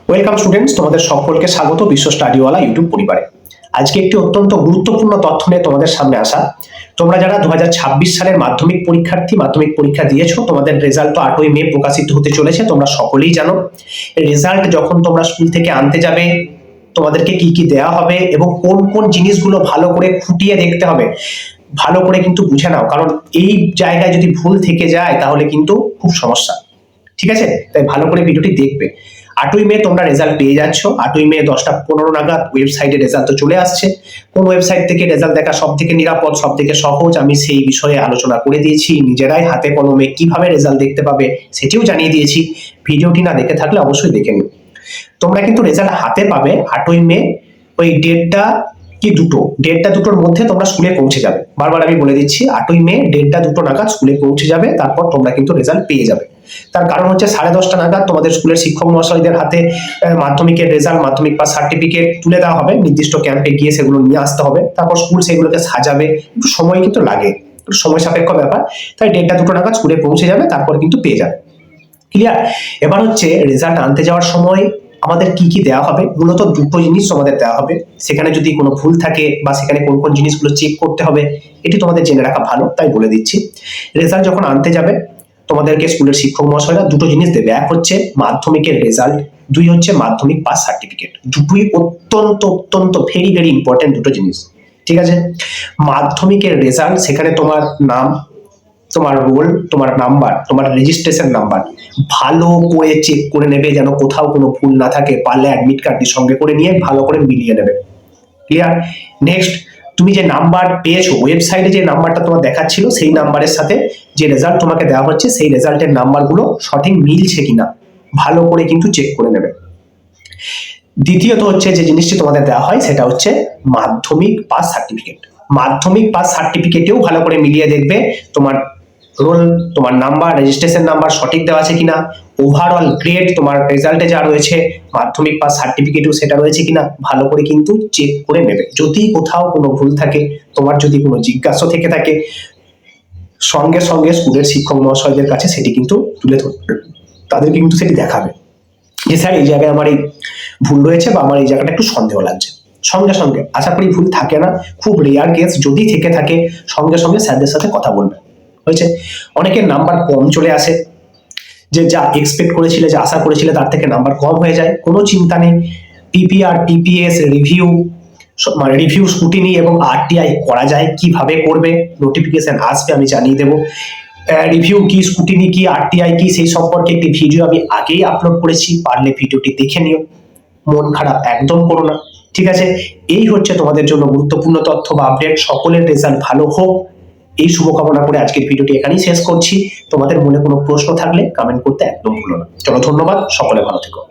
Welcome students, তোমাদের সকলকে স্বাগত বিশ্ব স্টাডিওয়ালা ইউটিউব পরিবারে। আজকে একটি অত্যন্ত গুরুত্বপূর্ণ তথ্য নিয়ে তোমাদের সামনে আসা। তোমরা যারা 2026 সালের মাধ্যমিক পরীক্ষার্থী, মাধ্যমিক পরীক্ষা দিয়েছো, তোমাদের রেজাল্ট তো 8ই মে প্রকাশিত হতে চলেছে, তোমরা সকলেই জানো। রেজাল্ট যখন তোমরা স্কুল থেকে আনতে যাবে, তোমাদেরকে কি কি দেওয়া হবে এবং কোন কোন জিনিসগুলো ভালো করে খুঁটিয়ে দেখতে হবে, ভালো করে কিন্তু বুঝে নাও, কারণ এই জায়গায় যদি ভুল থেকে যায় তাহলে কিন্তু খুব সমস্যা। ঠিক আছে, তাই ভালো করে ভিডিওটি দেখবে। 8ই মে তোমরা রেজাল্ট পেয়ে যাচ্ছ। 8ই মে 10টা 15 নাগাদ ওয়েবসাইটে রেজাল্ট তো চলে আসছে। কোন ওয়েবসাইট থেকে রেজাল্ট দেখা সব থেকে নিরাপদ, সব থেকে সহজ, আমি সেই বিষয়ে আলোচনা করে দিয়েছি। নিজেরাই হাতে কলমে কিভাবে রেজাল্ট দেখতে পাবে সেটিও জানিয়ে দিয়েছি। ভিডিওটি না দেখে থাকলে অবশ্যই দেখে নিও। তোমরা কিন্তু রেজাল্ট হাতে পাবে 8ই মে ওই দেড়টা দুটোর মধ্যে তোমরা স্কুলে পৌঁছে যাবে। বারবার আমি বলে দিচ্ছি, 8ই মে দেড়টা দুটো নাগাদ স্কুলে পৌঁছে যাবে, তারপর তোমরা কিন্তু রেজাল্ট পেয়ে যাবে। তার কারণ হচ্ছে 10:30 নাগাদ তোমাদের স্কুলের শিক্ষক মহাশয়দের হাতে মাধ্যমিকের রেজাল্ট, মাধ্যমিক পাস সার্টিফিকেট তুলে দেওয়া হবে। নির্দিষ্ট ক্যাম্পে গিয়ে সেগুলো নিয়ে আসতে হবে, তারপর স্কুল সেগুলোকে সাজাবে। একটু সময় কিন্তু লাগে, একটু সময় সাপেক্ষ ব্যাপার। তাই দেড়টা দুটো নাগাদ স্কুলে পৌঁছে যাবে, তারপর কিন্তু পেয়ে যাবে। ক্লিয়ার? এবার হচ্ছে রেজাল্ট আনতে যাওয়ার সময় আমাদের কি কি দেওয়া হবে। মূলত দুটো জিনিস তোমাদের দেওয়া হবে। সেখানে যদি কোনো ভুল থাকে বা সেখানে কোন কোন জিনিসগুলো চেক করতে হবে, এটি তোমাদের জেনে রাখা ভালো, তাই বলে দিচ্ছি। রেজাল্ট যখন আনতে যাবে, তোমাদেরকে স্কুলের শিক্ষক মহাশয়রা দুটো জিনিস দেবে। এক হচ্ছে মাধ্যমিকের রেজাল্ট, দুই হচ্ছে মাধ্যমিক পাস সার্টিফিকেট। দুটোই অত্যন্ত অত্যন্ত ভেরি ভেরি ইম্পর্টেন্ট দুটো জিনিস। ঠিক আছে, মাধ্যমিকের রেজাল্ট, সেখানে তোমার নাম, তোমার রোল, তোমার নাম্বার, তোমার রেজিস্ট্রেশন নাম্বার ভালো করে চেক করে নেবে, যেন কোথাও কোনো ভুল না থাকে। পারলে অ্যাডমিট কার্ডটি সঙ্গে করে নিয়ে ভালো করে মিলিয়ে নেবে। ক্লিয়ার? নেক্সট, তুমি যে নাম্বার পেয়েছো, ওয়েবসাইটে যে নাম্বারটা তোমার দেখাচ্ছিল, সেই নাম্বারের সাথে যে রেজাল্ট তোমাকে দেওয়া হচ্ছে, সেই রেজাল্টের নাম্বারগুলো সঠিক মিলছে কিনা ভালো করে কিন্তু চেক করে নেবে। দ্বিতীয়ত হচ্ছে যে জিনিসটি তোমাদের দেওয়া হয়, সেটা হচ্ছে মাধ্যমিক পাস সার্টিফিকেট। মাধ্যমিক পাস সার্টিফিকেটেও ভালো করে মিলিয়ে দেখবে তোমার রোল, তোমার নাম্বার, রেজিস্ট্রেশন নাম্বার সঠিক দেওয়া আছে কিনা। ওভারঅল গ্রেড তোমার রেজাল্টে যা রয়েছে, মাধ্যমিক পাস সার্টিফিকেটেও সেটা রয়েছে কিনা ভালো করে কিন্তু চেক করে নেবে। যদি কোথাও কোনো ভুল থাকে, তোমার যদি কোনো জিজ্ঞাসা থেকে থাকে, সঙ্গে সঙ্গে স্কুলের শিক্ষক মহাশয়দের কাছে সেটি কিন্তু তুলে ধরবে, তাদেরকে কিন্তু সেটি দেখাবে যে স্যার এই জায়গায় আমার এই ভুল রয়েছে বা আমার এই জায়গাটা একটু সন্দেহ লাগছে। সঙ্গে সঙ্গে, আশা করি ভুল থাকে না, খুব রেয়ার কেস, যদি থেকে থাকে সঙ্গে সঙ্গে স্যারদের সাথে কথা বলবে। হয়েছে? অনেকের নাম্বার কম চলে আসে, যে যা এক্সপেক্ট করেছিলে, যা আশা করেছিলে তার থেকে নাম্বার কম হয়ে যায়। কোনো চিন্তা নেই। পিপিআর, পিপিএস, রিভিউ স্কুটিনি এবং আরটিআই করা যায়। কিভাবে করবে নোটিফিকেশন আসবে, আমি জানিয়ে দেবো। রিভিউ কি, স্কুটিনি কি, আরটিআই কি, সেই সম্পর্কে একটি ভিডিও আমি আগেই আপলোড করেছি, পারলে ভিডিওটি দেখে নিও। মন খারাপ একদম করো না। ঠিক আছে, এই হচ্ছে তোমাদের জন্য গুরুত্বপূর্ণ তথ্য বা আপডেট। সকলের রেজাল্ট ভালো হোক, এই শুভকামনা করে আজকের ভিডিওটি এখানেই শেষ করছি। তোমাদের মনে কোনো প্রশ্ন থাকলে কমেন্ট করতে একদম ভুলো না। চলো, ধন্যবাদ, সকলে ভালো থেকো।